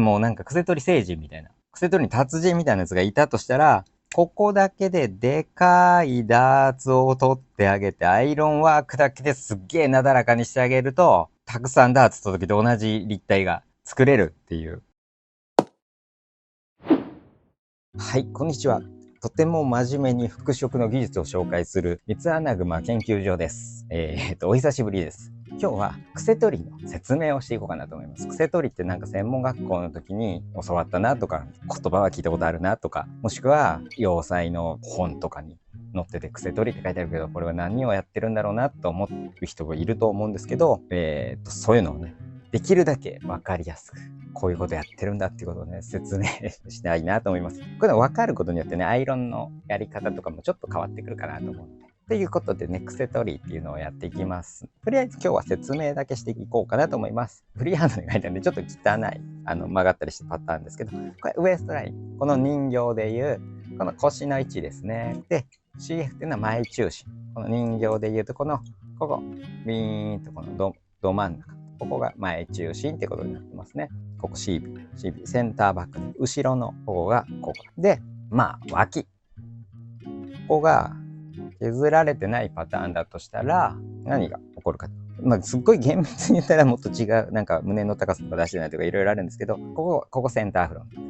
もうなんか癖取り聖人みたいな、癖取りに達人みたいなやつがいたとしたら、ここだけででかいダーツを取ってあげて、アイロンワークだけですっげえなだらかにしてあげると、たくさんダーツと時と同じ立体が作れるっていう。はい、こんにちは。とても真面目に服飾の技術を紹介する三つ穴熊研究所です。お久しぶりです。今日は癖取りの説明をしていこうかなと思います。癖取りってなんか専門学校の時に教わったなとか、言葉は聞いたことあるなとか、もしくは洋裁の本とかに載ってて癖取りって書いてあるけど、これは何をやってるんだろうなと思う人がいると思うんですけど、そういうのをね、できるだけ分かりやすく、こういうことやってるんだっていうことをね、説明したいなと思います。これ分かることによってね、アイロンのやり方とかもちょっと変わってくるかなと思うので。ということでね、癖取りっていうのをやっていきます。とりあえず今日は説明だけしていこうかなと思います。フリーハンドで書いてあるんでちょっと汚い、曲がったりしたパターンですけど、これウエストライン。この人形でいう、この腰の位置ですね。で、CF っていうのは前中心。この人形でいうと、ここ、ビーンとこのど真ん中。ここが前中心ってことになってますね。ここ CB、センターバックで、後ろの方がここ。で、脇。ここが削られてないパターンだとしたら、何が起こるか。すっごい厳密に言ったらもっと違う、なんか胸の高さとか出してないとかいろいろあるんですけど、ここセンターフロント。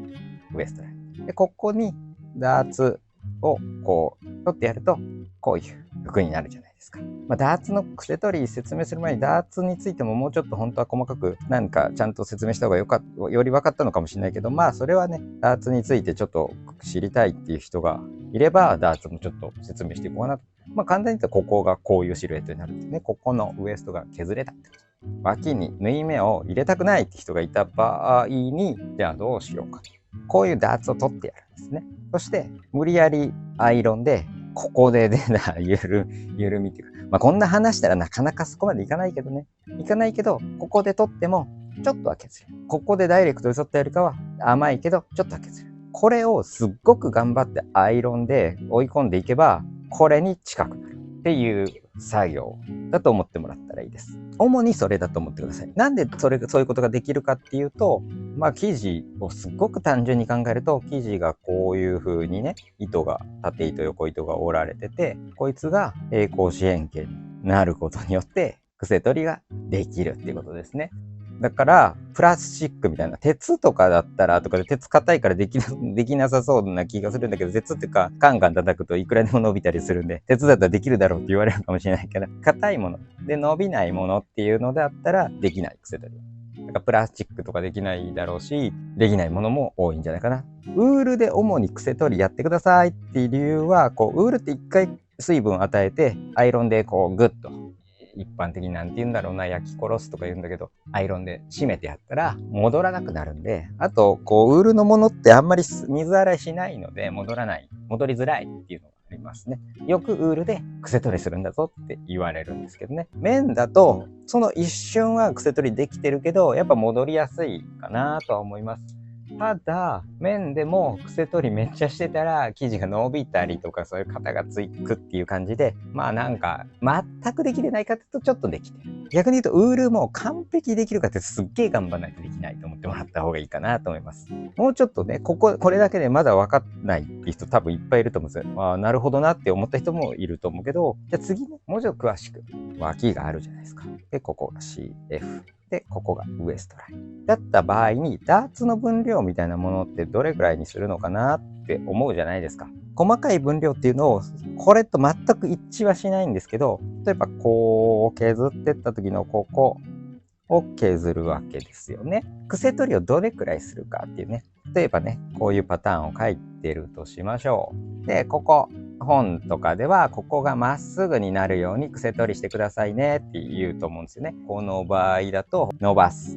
ウエストライン。で、ここにダーツをこう、取ってやると、こういう服になるじゃないですか。ダーツの癖取り説明する前にダーツについてももうちょっと本当は細かくなんかちゃんと説明した方がより分かったのかもしれないけど、それはね、ダーツについてちょっと知りたいっていう人がいれば、ダーツもちょっと説明していこうかなと。簡単に言うとここがこういうシルエットになるんですね。ここのウエストが削れたってこと。脇に縫い目を入れたくないって人がいた場合に、じゃあどうしようか。こういうダーツを取ってやるんですね。そして無理やりアイロンでここで緩みっていうか、こんな話したらなかなかそこまでいかないけどね。いかないけど、ここで取ってもちょっとは削れる。ここでダイレクトで取ったよりかは甘いけどちょっとは削れる。これをすっごく頑張ってアイロンで追い込んでいけば、これに近くなるっていう作業だと思ってもらったらいいです。主にそれだと思ってください。なんでそういうことができるかっていうと、生地をすっごく単純に考えると、生地がこういう風にね、縦糸横糸が折られてて、こいつが平行四辺形になることによって癖取りができるっていうことですね。だから、プラスチックみたいな、鉄とかだったら、とかで鉄硬いからできなさそうな気がするんだけど、鉄っていうか、カンカン叩くといくらでも伸びたりするんで、鉄だったらできるだろうって言われるかもしれないから、硬いもので伸びないものっていうのだったら、できない癖取り。だからプラスチックとかできないだろうし、できないものも多いんじゃないかな。ウールで主に癖取りやってくださいっていう理由は、ウールって一回水分を与えて、アイロンでグッと、一般的になんて言うんだろうな、焼き殺すとか言うんだけど、アイロンで締めてやったら戻らなくなるんで、あと、ウールのものってあんまり水洗いしないので戻りづらいっていうのがありますね。よくウールで癖取りするんだぞって言われるんですけどね。綿だと、その一瞬は癖取りできてるけど、やっぱ戻りやすいかなとは思います。ただ、綿でも癖取りめっちゃしてたら、生地が伸びたりとか、そういう型がつくっていう感じで、なんか、全くできてないかっていうと、ちょっとできてる。逆に言うと、ウールも完璧できるかってすっげえ頑張らないとできないと思ってもらった方がいいかなと思います。もうちょっとね、これだけでまだ分かんないっていう人多分いっぱいいると思うんですよ。なるほどなって思った人もいると思うけど、じゃあ次ね、もうちょっと詳しく、脇があるじゃないですか。で、ここが CF。で、ここがウエストライン。だった場合に、ダーツの分量みたいなものってどれくらいにするのかなって思うじゃないですか。細かい分量っていうのを、これと全く一致はしないんですけど、例えばこう削ってった時のここを削るわけですよね。癖取りをどれくらいするかっていうね。例えばね、こういうパターンを書いてるとしましょう。で、本とかではここがまっすぐになるように癖取りしてくださいねって言うと思うんですよね。この場合だと伸ばす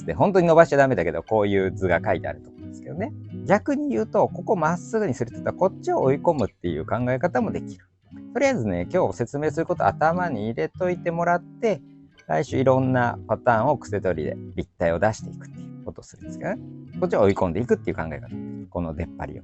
で本当に伸ばしちゃダメだけど、こういう図が書いてあると思うんですけどね。逆に言うと、ここまっすぐにするって言ったらこっちを追い込むっていう考え方もできる。とりあえずね、今日説明すること頭に入れといてもらって、来週いろんなパターンを癖取りで立体を出していくっていうことをするんですけどね。こっちを追い込んでいくっていう考え方。この出っ張りを。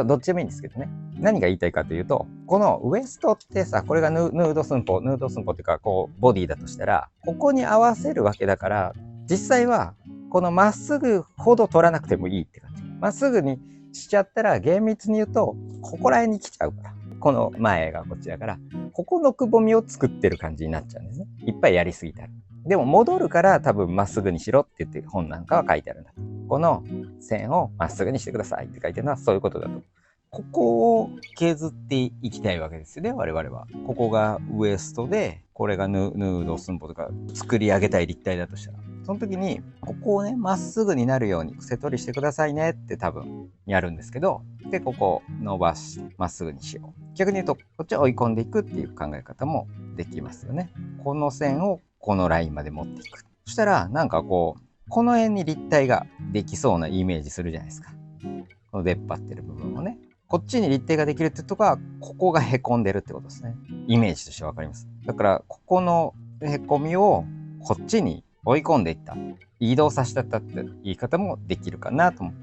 どっちでもいいんですけどね。何が言いたいかというと、このウエストってさ、これがヌード寸法っていうか、ボディだとしたら、ここに合わせるわけだから、実際はこのまっすぐほど取らなくてもいいって感じ。まっすぐにしちゃったら厳密に言うとここら辺に来ちゃうから、この前がこっちだから、ここのくぼみを作ってる感じになっちゃうんですね。いっぱいやりすぎたら。でも戻るから多分まっすぐにしろって言って本なんかは書いてあるんだ。この線をまっすぐにしてくださいって書いてるのはそういうことだと。ここを削っていきたいわけですよね、我々は。ここがウエストで、これがヌード寸法とか作り上げたい立体だとしたら、その時にここをねまっすぐになるように癖取りしてくださいねって多分やるんですけど、でここ伸ばしまっすぐにしよう。逆に言うとこっちを追い込んでいくっていう考え方もできますよね。この線をこのラインまで持っていく。そしたらなんかこの辺に立体ができそうなイメージするじゃないですか。この出っ張ってる部分をね、こっちに立体ができるってことはここがへこんでるってことですね。イメージとして分かります。だからここのへこみをこっちに追い込んでいった、移動させたって言い方もできるかなと思う。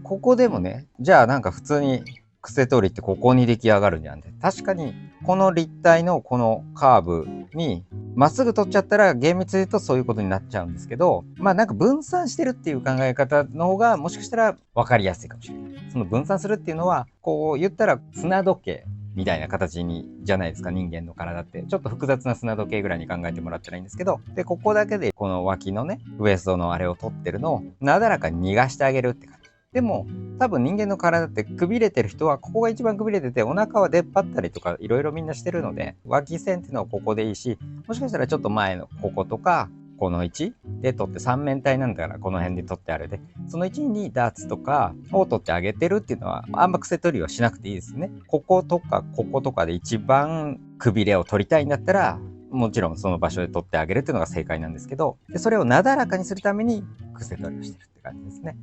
ここでもね、じゃあなんか普通に癖取りってここに出来上がるんじゃんって、確かにこの立体のこのカーブにまっすぐ取っちゃったら厳密に言うとそういうことになっちゃうんですけど、まあなんか分散してるっていう考え方の方がもしかしたら分かりやすいかもしれない。その分散するっていうのはこう言ったら砂時計みたいな形にじゃないですか。人間の体ってちょっと複雑な砂時計ぐらいに考えてもらったらいいんですけど、でここだけでこの脇のねウエストのあれを取ってるのをなだらかに逃がしてあげるって感じでも、多分人間の体ってくびれてる人はここが一番くびれてて、お腹は出っ張ったりとかいろいろみんなしてるので、脇線っていうのはここでいいし、もしかしたらちょっと前のこことかこの位置で取って三面体なんだからこの辺で取ってあるで、その位置にダーツとかを取ってあげてるっていうのはあんま癖取りはしなくていいですね。こことかこことかで一番くびれを取りたいんだったら、もちろんその場所で取ってあげるっていうのが正解なんですけど、でそれをなだらかにするために癖取りをしてるって感じですね。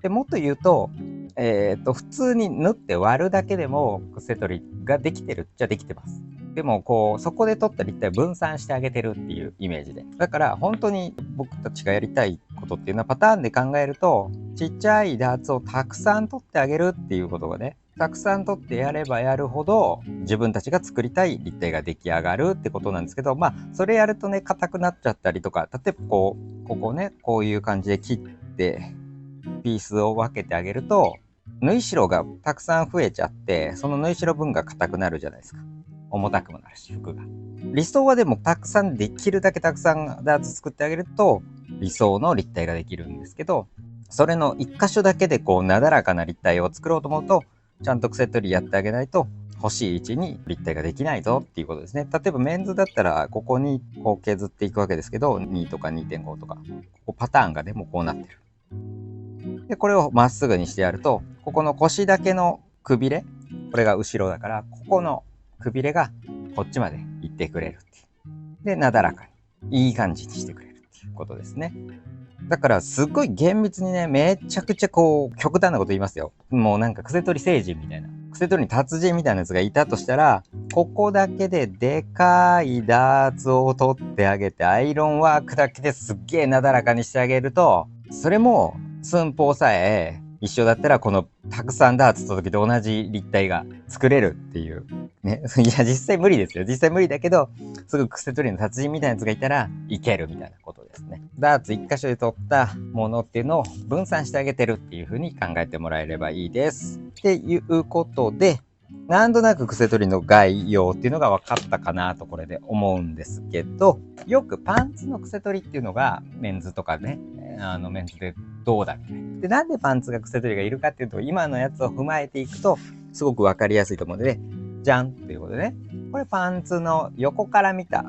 でもっと言うと、普通に縫って割るだけでも癖取りができてるっちゃできてます。でもそこで取った立体を分散してあげてるっていうイメージで、だから本当に僕たちがやりたいことっていうのはパターンで考えると、ちっちゃいダーツをたくさん取ってあげるっていうことがね、たくさん取ってやればやるほど自分たちが作りたい立体が出来上がるってことなんですけど、まあそれやるとね硬くなっちゃったりとか、例えばここねこういう感じで切ってピースを分けてあげると、縫い代がたくさん増えちゃって、その縫い代分が硬くなるじゃないですか。重たくもなるし、服が。理想はでもたくさんできるだけたくさんダーツ作ってあげると理想の立体ができるんですけど、それの一箇所だけでなだらかな立体を作ろうと思うと、ちゃんと癖取りやってあげないと欲しい位置に立体ができないぞっていうことですね。例えばメンズだったらここにこう削っていくわけですけど、2とか 2.5 とかここパターンがでもこうなってる。でこれをまっすぐにしてやると、ここの腰だけのくびれ、これが後ろだから、ここのくびれがこっちまで行ってくれるっていう。でなだらかにいい感じにしてくれるっていうことですね。だからすっごい厳密にね、めちゃくちゃ極端なこと言いますよ。もうなんか癖取り聖人みたいな、癖取りに達人みたいなやつがいたとしたら、ここだけででかいダーツを取ってあげて、アイロンワークだけですっげえなだらかにしてあげると、それも寸法さえ一緒だったらこのたくさんダーツ取った時と同じ立体が作れるっていうね。いや実際無理ですよ。実際無理だけど、すぐ癖取りの達人みたいなやつがいたらいけるみたいなことですね。ダーツ一箇所で取ったものっていうのを分散してあげてるっていう風に考えてもらえればいいです。っていうことで、なんとなく癖取りの概要っていうのが分かったかなとこれで思うんですけど、よくパンツの癖取りっていうのがメンズとかね、メンズでどうだみたいな。で、なんでパンツが癖取りがいるかっていうと、今のやつを踏まえていくとすごく分かりやすいと思うので、じゃんっていうことでね、これパンツの横から見た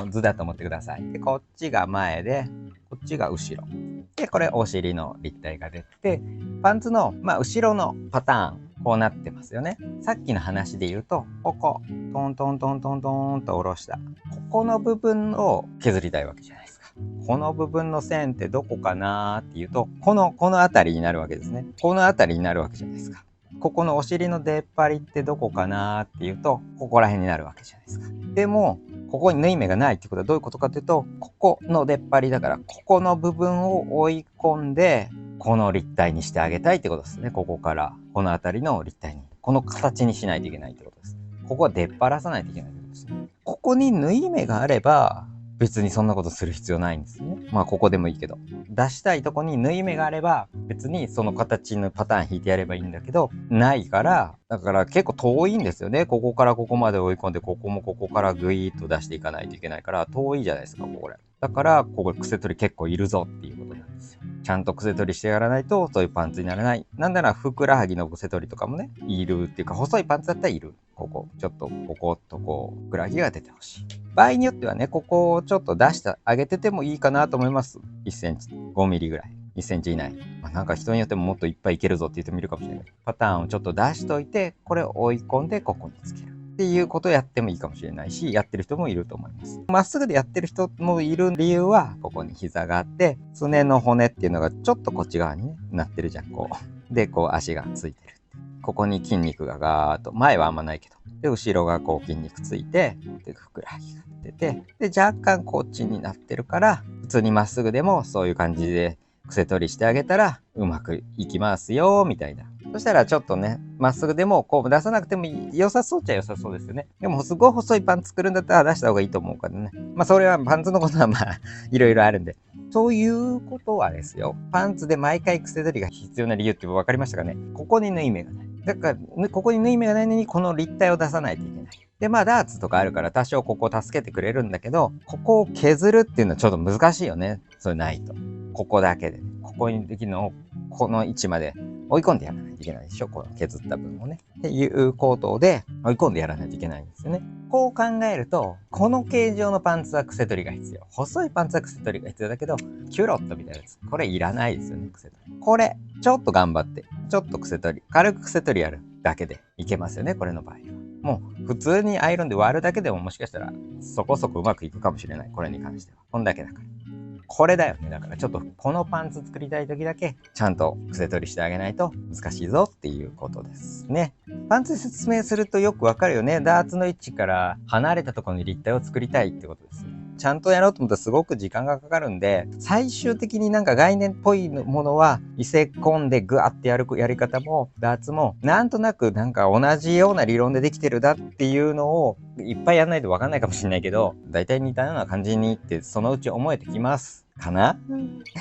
図だと思ってください。で、こっちが前で、こっちが後ろ。で、これお尻の立体が出て、パンツの、後ろのパターン、こうなってますよね。さっきの話で言うと、ここ、トントントントントンと下ろした。ここの部分を削りたいわけじゃないですか。この部分の線ってどこかなーっていうと、この辺りになるわけですね。この辺りになるわけじゃないですか。ここのお尻の出っ張りってどこかなーっていうと、ここら辺になるわけじゃないですか。でも、ここに縫い目がないってことはどういうことかというと、ここの出っ張りだから、ここの部分を追い込んで、この立体にしてあげたいってことですね。ここから、この辺りの立体に。この形にしないといけないってことです。ここは出っ張らさないといけないってことですね。ここに縫い目があれば、別にそんなことする必要ないんですね。まあここでもいいけど。出したいとこに縫い目があれば別にその形のパターン引いてやればいいんだけど、ないから、だから結構遠いんですよね。ここからここまで追い込んで、ここもここからグイーッと出していかないといけないから遠いじゃないですか、これ。だからここ癖取り結構いるぞっていうことなんですよ。ちゃんと癖取りしてやらないとそういうパンツにならない。なんならふくらはぎの癖取りとかもね、いるっていうか細いパンツだったらいる。ここ、ちょっとこことこう、ふくらはぎが出てほしい。場合によってはね、ここをちょっと出してあげててもいいかなと思います。1センチ、5ミリぐらい。1センチ以内。まあ、なんか人によってももっといっぱいいけるぞって言ってもいるかもしれない。パターンをちょっと出しといて、これを追い込んでここにつける。っていうことをやってもいいかもしれないし、やってる人もいると思います。まっすぐでやってる人もいる理由は、ここに膝があって、すねの骨っていうのがちょっとこっち側に、ね、なってるじゃん、こう。で、こう足がついてる。ここに筋肉がガーッと、前はあんまないけど。で、後ろがこう筋肉ついて、で、ふくらはぎが出て、で、若干こっちになってるから、普通にまっすぐでもそういう感じで癖取りしてあげたら、うまくいきますよ、みたいな。そしたらちょっとね、まっすぐでもこう出さなくても良さそうっちゃ良さそうですよね。でもすごい細いパンツ作るんだったら出した方がいいと思うからね。まあそれはパンツのことはまあいろいろあるんで。ということはですよ、パンツで毎回癖取りが必要な理由って分かりましたかね。ここに縫い目がない。だから、ここに縫い目がないのにこの立体を出さないといけない。で、まあダーツとかあるから多少ここを助けてくれるんだけど、ここを削るっていうのはちょっと難しいよね。それないと。ここだけで。ここにできるのをこの位置まで追い込んでやらないといけないでしょ、この削った分をね。っていうことで追い込んでやらないといけないんですよね。こう考えると、この形状のパンツは癖取りが必要。細いパンツは癖取りが必要だけど、キュロットみたいなやつ、これいらないですよね、癖取り。これ、ちょっと頑張って、ちょっと癖取り、軽く癖取りやるだけでいけますよね、これの場合は。もう普通にアイロンで割るだけでももしかしたらそこそこうまくいくかもしれない。これに関しては。こんだけだから。これだよね。だからちょっとこのパンツ作りたい時だけちゃんと癖取りしてあげないと難しいぞっていうことですね。パンツ説明するとよくわかるよね。ダーツの位置から離れたところに立体を作りたいってことですね。ちゃんとやろうと思ったらすごく時間がかかるんで、最終的になんか概念っぽいものは移せ込んでグワってやるやり方もダーツもなんとなくなんか同じような理論でできてるだっていうのをいっぱいやんないとわかんないかもしれないけど、大体似たような感じにってそのうち思えてきます。かな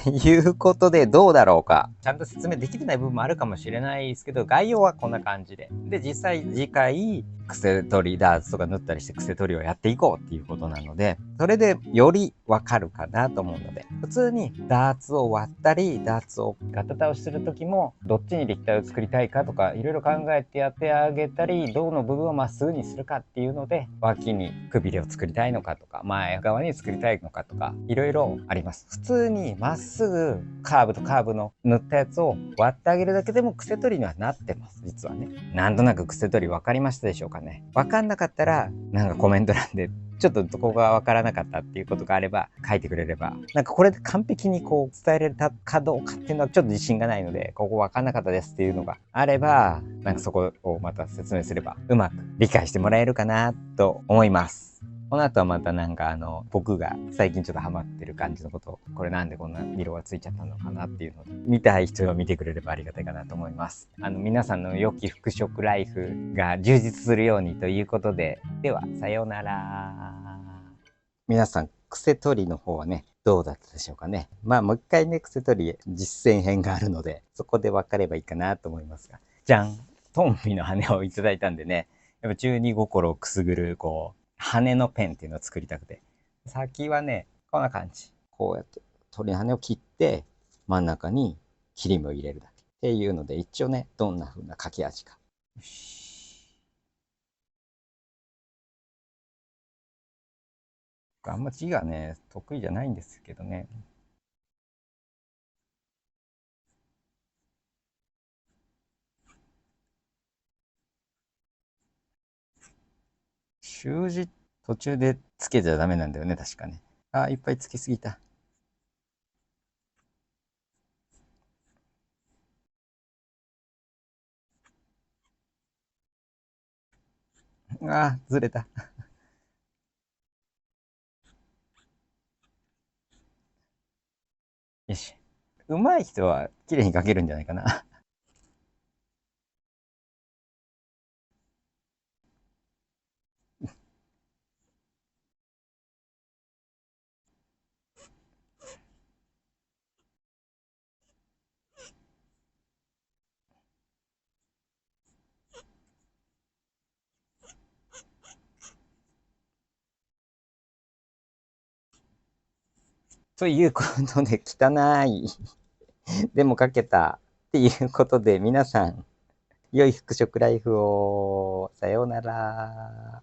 いうことでどうだろうか。ちゃんと説明できてない部分もあるかもしれないですけど、概要はこんな感じで。で、実際次回、癖取りダーツとか縫ったりして癖取りをやっていこうっていうことなので、それでよりわかるかなと思うので、普通にダーツを割ったり、ダーツをガタ倒しする時も、どっちに立体を作りたいかとか、いろいろ考えてやってあげたり、どの部分をまっすぐにするかっていうので、脇にくびれを作りたいのかとか、前側に作りたいのかとか、いろいろあります。普通にまっすぐカーブとカーブの塗ったやつを割ってあげるだけでも癖取りにはなってます。実はね。なんとなく癖取り分かりましたでしょうかね。分かんなかったら、なんかコメント欄でちょっとどこが分からなかったっていうことがあれば書いてくれれば、なんかこれで完璧にこう伝えられたかどうかっていうのはちょっと自信がないので、ここ分かんなかったですっていうのがあれば、なんかそこをまた説明すればうまく理解してもらえるかなと思います。この後はまたなんか僕が最近ちょっとハマってる感じのことを、これなんでこんな色がついちゃったのかなっていうので、見たい人は見てくれればありがたいかなと思います。皆さんの良き服飾ライフが充実するようにということで、では、さようなら。皆さん、癖取りの方はね、どうだったでしょうかね。まあ、もう一回ね、癖取り実践編があるので、そこで分かればいいかなと思いますが。じゃん、トンビの羽をいただいたんでね、やっぱ中二心をくすぐる、こう、羽のペンっていうのを作りたくて。先はね、こんな感じ。こうやって鳥の羽を切って、真ん中に切り目を入れるだけ。っていうので、一応ね、どんな風な書き味か。よし。あんま字がね、得意じゃないんですけどね。習字途中でつけちゃダメなんだよね、確かね。あ、いっぱいつけすぎた。あ、ずれた。よし。上手い人は綺麗に書けるんじゃないかな。ということで、汚い。でも書けた。っていうことで、皆さん、良い復職ライフを。さようなら。